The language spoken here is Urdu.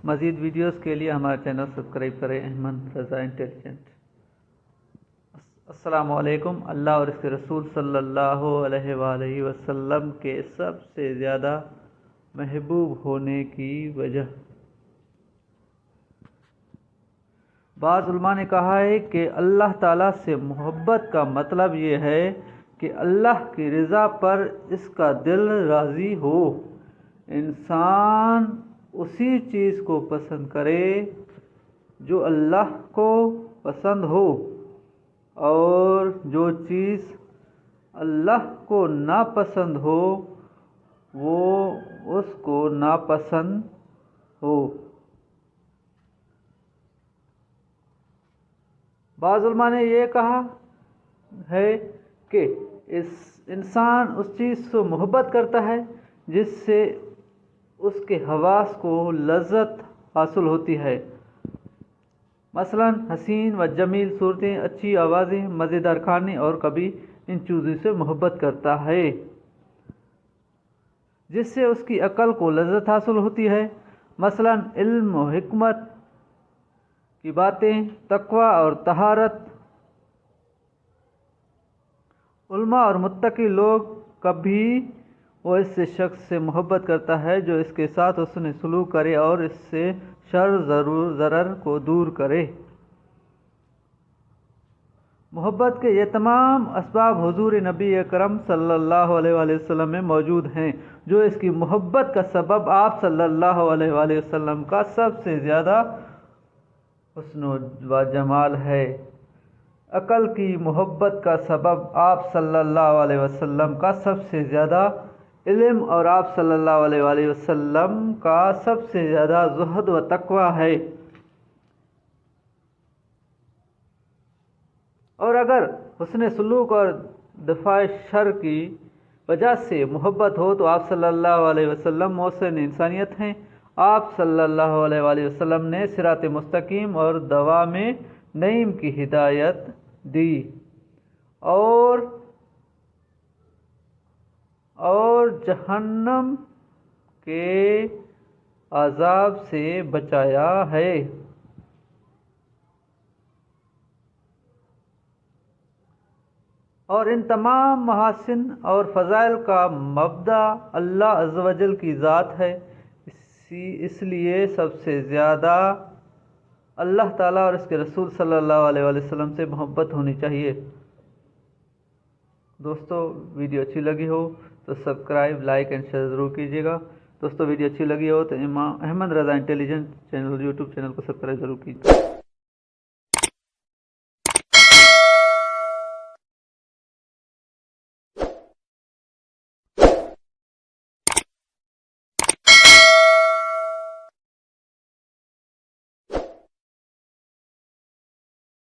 مزید ویڈیوز کے لیے ہمارا چینل سبسکرائب کریں احمد رضا انٹیلیجنٹ۔ السلام علیکم۔ اللہ اور اس کے رسول صلی اللہ علیہ وآلہ وسلم کے سب سے زیادہ محبوب ہونے کی وجہ۔ بعض علماء نے کہا ہے کہ اللہ تعالیٰ سے محبت کا مطلب یہ ہے کہ اللہ کی رضا پر اس کا دل راضی ہو، انسان اسی چیز کو پسند کرے جو اللہ کو پسند ہو، اور جو چیز اللہ کو ناپسند ہو وہ اس کو ناپسند ہو۔ بعض علماء نے یہ کہا ہے کہ انسان اس چیز سے محبت کرتا ہے جس سے اس کے حواس کو لذت حاصل ہوتی ہے، مثلا حسین و جمیل صورتیں، اچھی آوازیں، مزیدار کھانے، اور کبھی ان چیزوں سے محبت کرتا ہے جس سے اس کی عقل کو لذت حاصل ہوتی ہے، مثلا علم و حکمت کی باتیں، تقوی اور طہارت۔ علماء اور متقی لوگ کبھی وہ اس شخص سے محبت کرتا ہے جو اس کے ساتھ حسن سلوک کرے اور اس سے شر ضرر کو دور کرے۔ محبت کے یہ تمام اسباب حضور نبی اکرم صلی اللہ علیہ وآلہ وسلم میں موجود ہیں، جو اس کی محبت کا سبب آپ صلی اللہ علیہ وآلہ وسلم کا سب سے زیادہ حسن و جمال ہے۔ عقل کی محبت کا سبب آپ صلی اللہ علیہ وسلم کا سب سے زیادہ علم، اور آپ صلی اللہ علیہ وآلہ وسلم کا سب سے زیادہ زہد و تقوی ہے۔ اور اگر حسن سلوک اور دفاع شر کی وجہ سے محبت ہو تو آپ صلی اللہ علیہ وسلم محسن انسانیت ہیں۔ آپ صلی اللہ علیہ وآلہ وسلم نے صراط مستقیم اور دوام نعیم کی ہدایت دی، اور جہنم کے عذاب سے بچایا ہے۔ اور ان تمام محاسن اور فضائل کا مبدأ اللہ عز و جل کی ذات ہے، اس لیے سب سے زیادہ اللہ تعالیٰ اور اس کے رسول صلی اللہ علیہ وآلہ وسلم سے محبت ہونی چاہیے۔ دوستو ویڈیو اچھی لگی ہو تو سبسکرائب، لائک اینڈ شیئر ضرور کیجیے گا۔ دوستو ویڈیو اچھی لگی ہو تو Ahmad Raza intelligent channel YouTube channel کو سبسکرائب ضرور کیجیے۔